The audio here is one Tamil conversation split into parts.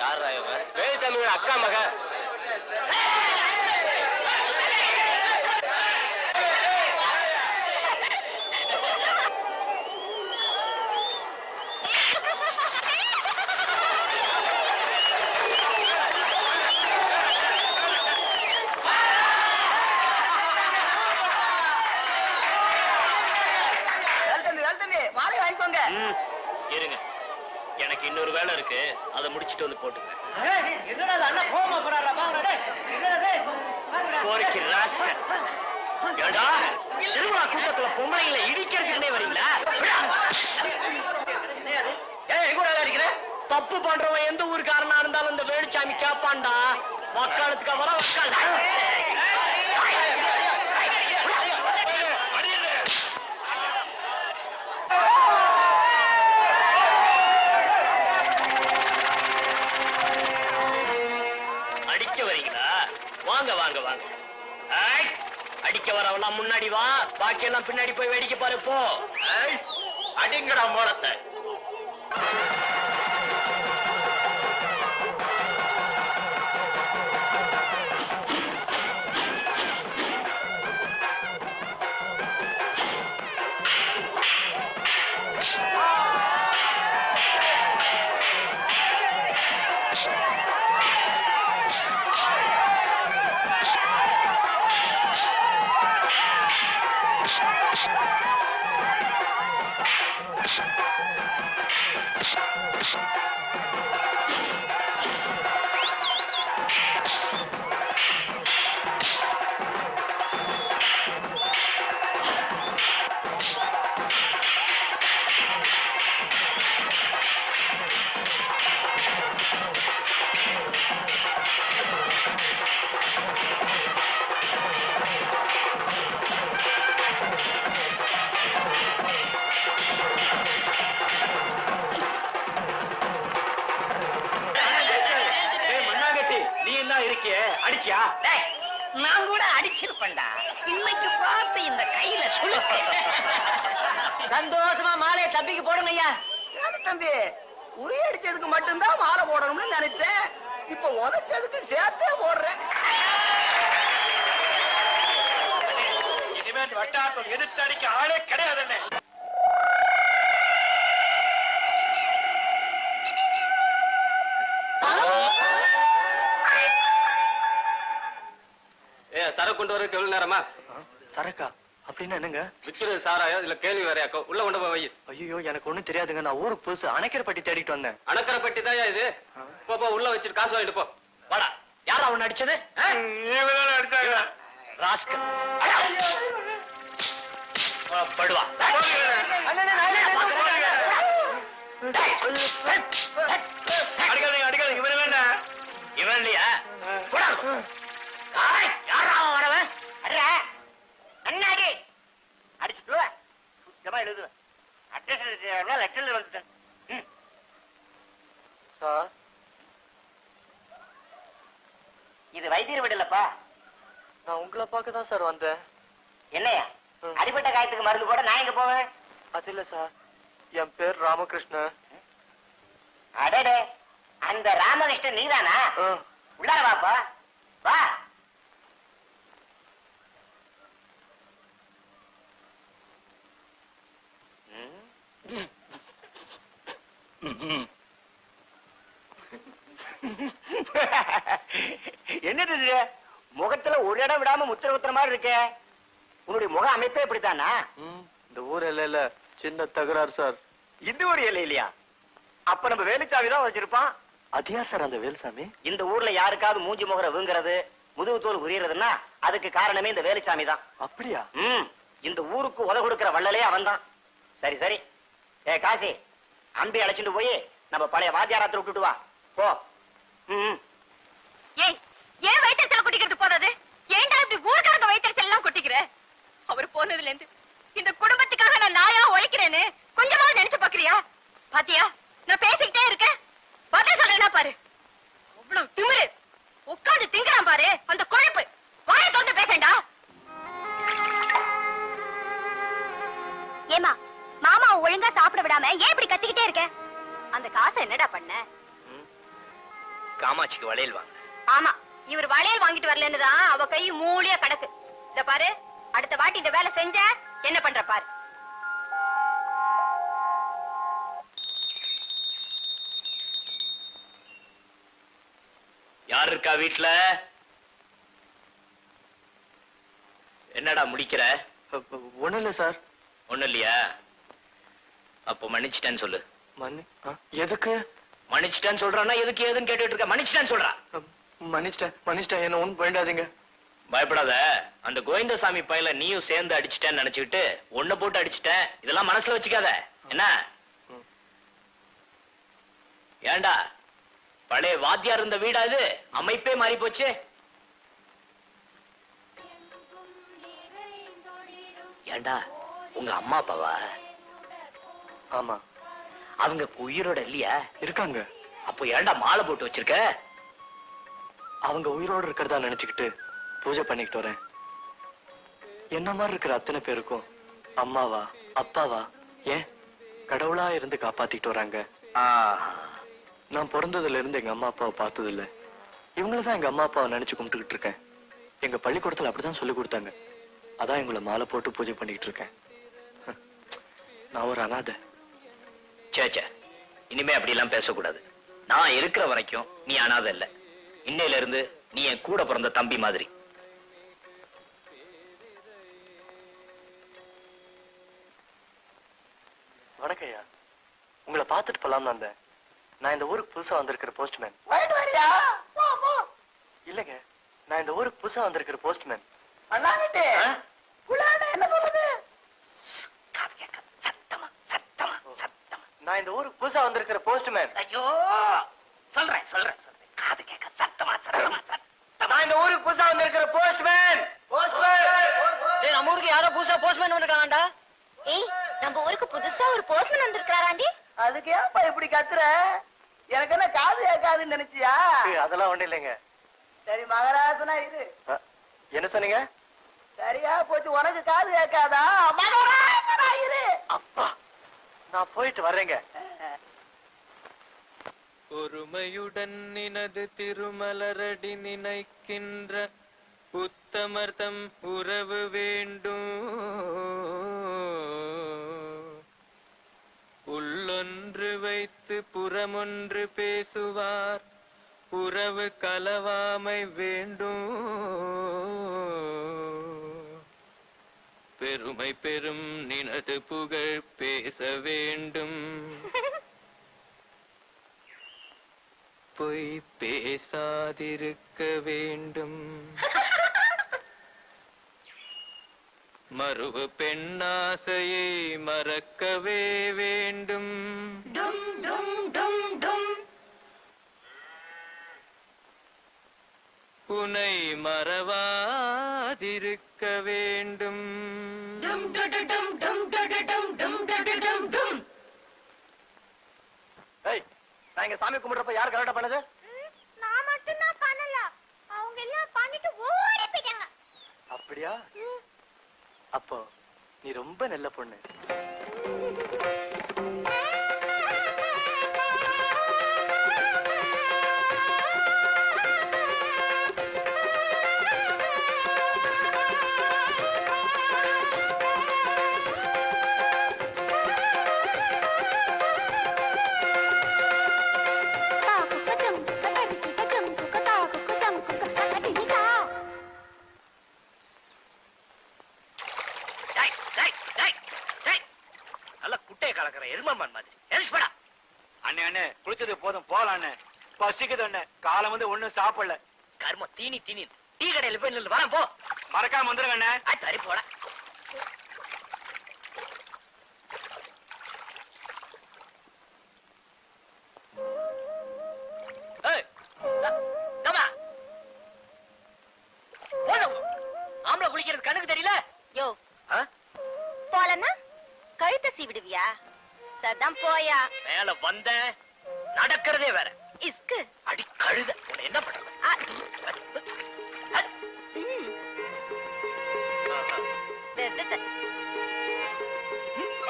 யாரா இவன்? வேலுச்சாமியோட அக்கா மக. இருங்க, எனக்கு இன்னொரு வேலை இருக்கு, அதை முடிச்சிட்டு வந்து போட்டுங்க. திருவிழா கூட்டத்துல பொம்பளைங்களை இடிக்கிறதுக்குன்னே வரீங்களா? தப்பு பண்றவன் எந்த ஊருக்காரனா இருந்தாலும் இந்த வேலுச்சாமி கேப்பான்டா. வக்காலத்துக்கு வர வக்கால் வாங்க வாங்க வாங்க. அடிக்க வரவெல்லாம் முன்னாடி வா, பாக்கி எல்லாம் பின்னாடி போய் வேடிக்கை பாரு. போ அடிங்கடா மோளத்தை. அடிச்சியா? நான் கூட அடிச்சிருப்பேன்டா. இன்னைக்கு பார்த்து இந்த கையில சுளுக்கு. சந்தோஷமா மாலையை தம்பிக்கு போடுங்க ஐயா. தம்பி, உரி அடிச்சதுக்கு மட்டும்தான் மாலை போடணும்னு நினைச்சேன். இப்ப உதைச்சதுக்கு சேர்த்தே போடுறேன். இனிமேல் வட்டாரத்தை எதிர்த்து அடிக்க ஆளே கிடையாதுன்னு. சரக்கு கொண்டு வரதுக்கு எவ்வளவு நேரமா? சரக்கா அப்படின்னா என்னங்க? விக்கிறது சாராயம் இல்ல கேள்வி வேறையாக்கோ. உள்ள கொண்டு போய் வை. ஐயோ, எனக்கு ஒண்ணும் தெரியாதுங்க. நான் ஊருக்கு புதுசு. அணைக்கரைப்பட்டி தேடிட்டு வந்தேன். அணைக்கரைப்பட்டி தான் இது. போ உள்ள வச்சுட்டு காசு வாங்கிட்டு போ. வாடா. யாரா அவன் அடிச்சது? அடிச்சாங்க ராஸ்கல். படுவா அடிக்காதீங்க அடிக்காதீங்க. இவன் வேண்டாம். இவன் இல்லையா? இது வைத்தியர் விடலப்பா. நான் உங்களை பார்க்க தான் சார் வந்தேன். என்னையா அடிப்பட்ட காயத்துக்கு மருந்து போட நான் எங்க போவேன்? அது இல்ல சார், என் பேர் ராமகிருஷ்ணன். அடடே, அந்த ராமகிருஷ்ணன் நீதானா? உள்ளார வாப்பா வா. என்னது முகத்துல ஒரு இடம் விடாம முத்திர குத்துற மாதிரி இருக்க? உன்னுடைய முக அமைப்பே இப்படித்தானா? இந்த ஊர் எல்லையில சின்ன தகராறு சார். இந்த ஊர் எல்லை இல்லையா? அப்ப நம்ம வேலுச்சாமி தான் வச்சிருப்பான். அது யார் சார் அந்த வேலுசாமி? இந்த ஊர்ல யாருக்காவது மூஞ்சி முகர வீங்குறது, முதுகு தோல் உரியறதுன்னா அதுக்கு காரணமே இந்த வேலுச்சாமி தான். அப்படியா? இந்த ஊருக்கு உத கொடுக்கிற வள்ளலே அவன் தான். சரி சரி, காசி அம்பி அழைச்சிட்டு போய் நம்ம பழைய வாத்தியாரத்தை விட்டுட்டு வா. போ. ஏன் வயிற்றுச்சல குட்டிக்கிறது போதாது? ஏன்டா இப்படி ஊர்க்காரங்க வயிற்றுச்சல் எல்லாம் கொட்டிக்கிற? அவர் போனதுல இருந்து இந்த குடும்பத்துக்காக நான் நாயா உழைக்கிறேன்னு கொஞ்சமாவது நினைச்சு பாக்குறியா? பாத்தியா, நான் பேசிக்கிட்டே இருக்கேன், பதில் சொல்றேன்னா பாரு. அவ்வளவு திமிரு, உட்கார்ந்து திங்குறான் பாரு அந்த கொழுப்பு. வாயை தோந்து பேசேண்டா. ஏமா மாமா ஒழுங்கா சாப்பிட விடாம ஏன் இப்படி கத்திக்கிட்டே இருக்க? அந்த காசை என்னடா பண்ண? காமாட்சிக்கு வளையல் வாங்க. ஆமா, இவர் வளையல் வாங்கிட்டு வரலன்னு தான் அவ கை மூலியா கிடக்கு. இத பாரு, அடுத்த வாட்டி இந்த வேலை செஞ்ச என்ன பண்ற பாரு. யார் இருக்கா வீட்டுல? என்னடா முடிக்கிற? ஒண்ணும் இல்ல சார். ஒண்ணு இல்லையா? அப்போ மன்னிச்சிட்டேன்னு சொல்லு. எதுக்கு மன்னிச்சிட்டேன்னு சொல்றான்னா எதுக்கு ஏதுன்னு கேட்டுட்டு இருக்க. மன்னிச்சிட்டேன்னு சொல்றா. மன்னிச்சிட்டேன் என்ன ஒண்ணும் வேண்டாதீங்க. பயப்படாத. அந்த கோவிந்தசாமி பையல நீயும் சேர்ந்து அடிச்சிட்டேன்னு நினைச்சுக்கிட்டு ஒண்ணு போட்டு அடிச்சிட்டேன். இதெல்லாம் மனசுல வச்சுக்காத என்ன? ஏண்டா பழைய வாத்தியார் இருந்த வீடா இது? அமைப்பே மாறி போச்சு. ஏண்டா உங்க அம்மா அப்பாவா? ஆமா. அவங்க உயிரோட இல்லையா? இருக்காங்க. அப்போ ஏண்டா மாலை போட்டு வச்சிருக்க? அவங்க உயிரோட இருக்கிறதா நினைச்சுக்கிட்டு பூஜை பண்ணிக்கிட்டு வரேன். என்ன மாதிரி இருக்கிற அத்தனை பேருக்கும் அம்மாவா அப்பாவா ஏன் கடவுளா இருந்து காப்பாத்திட்டு வராங்க. நான் பிறந்ததுல இருந்து எங்க அம்மா அப்பாவை பார்த்தது இல்ல. இவங்களதான் எங்க அம்மா அப்பாவை நினைச்சு கும்பிட்டுக்கிட்டு இருக்கேன். எங்க பள்ளிக்கூடத்துல அப்படிதான் சொல்லி கொடுத்தாங்க. அதான் எங்களை மாலை போட்டு பூஜை பண்ணிக்கிட்டு இருக்கேன். நான் ஒரு அனாதை. சேச்சே, இனிமே அப்படி எல்லாம் பேசக்கூடாது. நான் இருக்கிற வரைக்கும் நீ அனாதை இல்ல. இன்னையில இருந்து நீ என் கூட பிறந்த தம்பி மாதிரி. வணக்கம்யா. உங்களை பார்த்துட்டு போலாம்னு வந்தேன். நான் இந்த ஊருக்கு புதுசா வந்திருக்கிற போஸ்ட்மேன். இல்லங்க, நான் இந்த ஊருக்கு புதுசா வந்திருக்கிற போஸ்ட்மேன். என்ன சொல்றது? சத்தமா சத்தமா சத்தமா. நான் இந்த ஊருக்கு புதுசா வந்திருக்கிற போஸ்ட்மேன். ஐயோ, சொல்றேன் சொல்றேன் சொல்றேன். காது கேட்க. சத்தமா சத்தமா சத்தமா. நான் இந்த ஊருக்கு புதுசா வந்திருக்கிற போஸ்ட்மேன். நம்ம ஊருக்கு யாரோ புதுசா போஸ்ட்மேன் வந்திருக்காங்கடா. ஏய், நம்ம ஊருக்கு புதுசா ஒரு போஸ்ட்மேன் வந்திருக்காராண்டி. அதுக்கு ஏன்பா இப்படி கத்துற? எனக்கு என்ன காது கேட்காதுன்னு நினைச்சியா? அதெல்லாம் ஒண்ணு இல்லைங்க. சரி மகராசனா இரு. என்ன சொன்னீங்க? சரியா போச்சு, உனக்கு காது கேட்காதா? மகராசனா இரு. அப்பா, நான் போயிட்டு வர்றேங்க. ஒருமையுடன் நினது திருமலரடி நினைக்கின்ற உத்தமர்தம் உறவு வேண்டும். உள்ளொன்று வைத்து புறமொன்று பேசுவார் உறவு கலவாமை வேண்டும். பெருமை பெரும் நினது புகழ் பேச வேண்டும். பொய் பேசாதிருக்க வேண்டும். மறுவு பெண்ணாசையை மறக்கவே வேண்டும். டும் டும் டும் டும். புனை மறவாதிருக்க வேண்டும். டும் டும் டும் டும் டும் டும் டும் டும். ஏய், நான் இங்க சாமி கும்பிடுறப்ப யார் கரெக்டா பண்ணது? நான் மட்டும் தான் பண்ணல. அவங்க எல்லாம் பண்ணிட்டு ஓடி போயிட்டாங்க. அப்படியா? அப்போ நீ ரொம்ப நல்ல பொண்ணு. நல்ல குட்டையை கலக்கிற எருமமான் மாதிரி. எரிச்சுப்படா. அண்ணே அண்ணே, குளிச்சது போதும் போலாம் அண்ணே. பசிக்குது அண்ணே. காலம் வந்து ஒண்ணும் சாப்பிடல. கர்ம தீனி தீனி. டீ கடையில் போய் நில்லு. வரேன் போ. மறக்காம வந்துருங்க அண்ணே. சரி போட. ஆம்பளை குளிக்கிறது கண்ணுக்கு தெரியல. யோ, போலன்னா கழுத்தை சீவிடுவியா? சதம் போயா. மேல வந்த நடக்கிறதே வேற. இஸ்கு அடி கழுத. உன்னை என்ன பண்றது?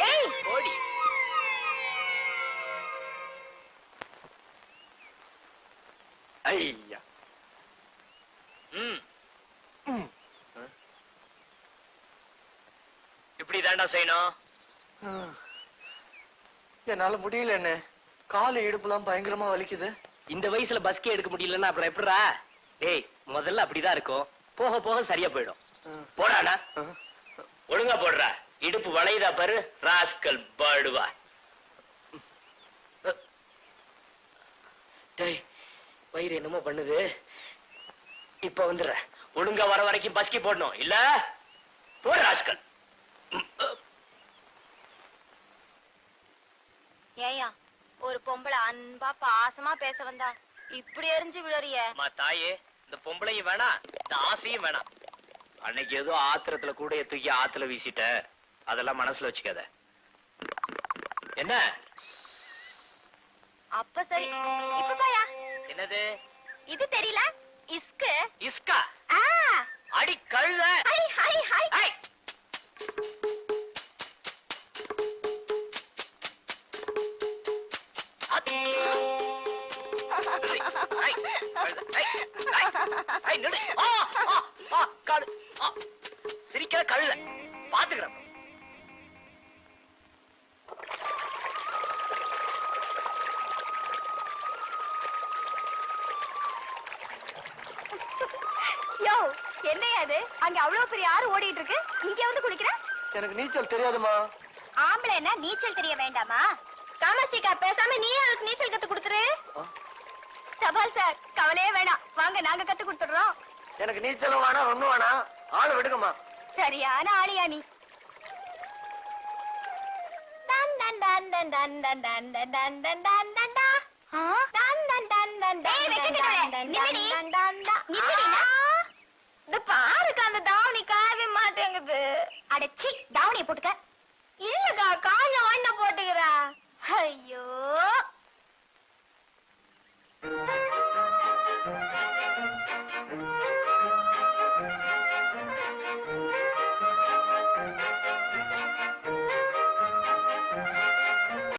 ஏய், ஓடி. ஐயா. ம் ம். இப்படி தாண்டா செய்யணும். என்னால முடியல என்ன, காலு இடுப்புலாம் பயங்கரமா வலிக்குது. இந்த வயசுல பஸ்கே எடுக்க முடியலன்னா அப்புறம் எப்படிடா? டேய் முதல்ல அப்படிதான் இருக்கும், போக போக சரியா போயிடும். போடானா ஒழுங்கா போடுறா. இடுப்பு வளையுதா பாரு ராஸ்கல் பாடுவா. டேய் வயிறு என்னமோ பண்ணுது. இப்ப வந்துடுற. ஒழுங்கா வர வரைக்கும் பஸ்கி போடணும், இல்ல போடு ராஸ்கல். ஏயா ஒரு பொம்பளை அன்பா பாசமா பேச வந்தா இப்படி எரிஞ்சு விழறிய? அம்மா தாயே, இந்த பொம்பளையும் வேணாம், இந்த ஆசையும் வேணாம். அன்னைக்கு ஏதோ ஆத்திரத்துல கூட தூக்கி ஆத்துல வீசிட்ட, அதெல்லாம் மனசுல வச்சுக்காத. என்ன? அப்ப சரி. இப்ப பாயா. என்னது இது தெரியல? இஸ்கு. இஸ்கா? ஆ. அடி கழுத. High high high. ஹை. அடி. ஹை. கழுத. ஹை. ஹை. ஹை நில்லு. ஆ ஆ ஆ கழு. ஆ சிரிக்கிற கழுத. பாத்துக்கறேன். யோ என்னையா அது? அங்க அவ்வளவு பெரிய ஆறு ஓடிட்டு இருக்கு, இங்க வந்து குளிக்கிற? எனக்கு நீச்சல் தெரியாதுமா. ஆம்பளைன்னா நீச்சல் தெரிய வேண்டாமா? காமாட்சிக்கா பேசாம நீ அதுக்கு நீச்சல் கத்து கொடுத்துரு. சபால் சார் கவலையே வேணாம், வாங்க நாங்க கத்து கொடுத்துடுறோம். எனக்கு நீச்சலும் வேணாம், ஒண்ணும் வேணாம், ஆளு விடுங்கம்மா. சரியான ஆளியா நீ. டன் டன் டன் டன் டன் டன் டன் டன் டன் டன் டன் டன் டா. டன் டன் டன் டன் டன் டன் டன் டன் டன் டன். நில்லுடினா. இந்த பாருக்க அந்த தாவணி காயவே மாட்டேங்குது. அடச்சி தாவணியை போட்டுக்க. இல்லக்கா காஞ்ச வாண்ட போட்டுக்கிறா.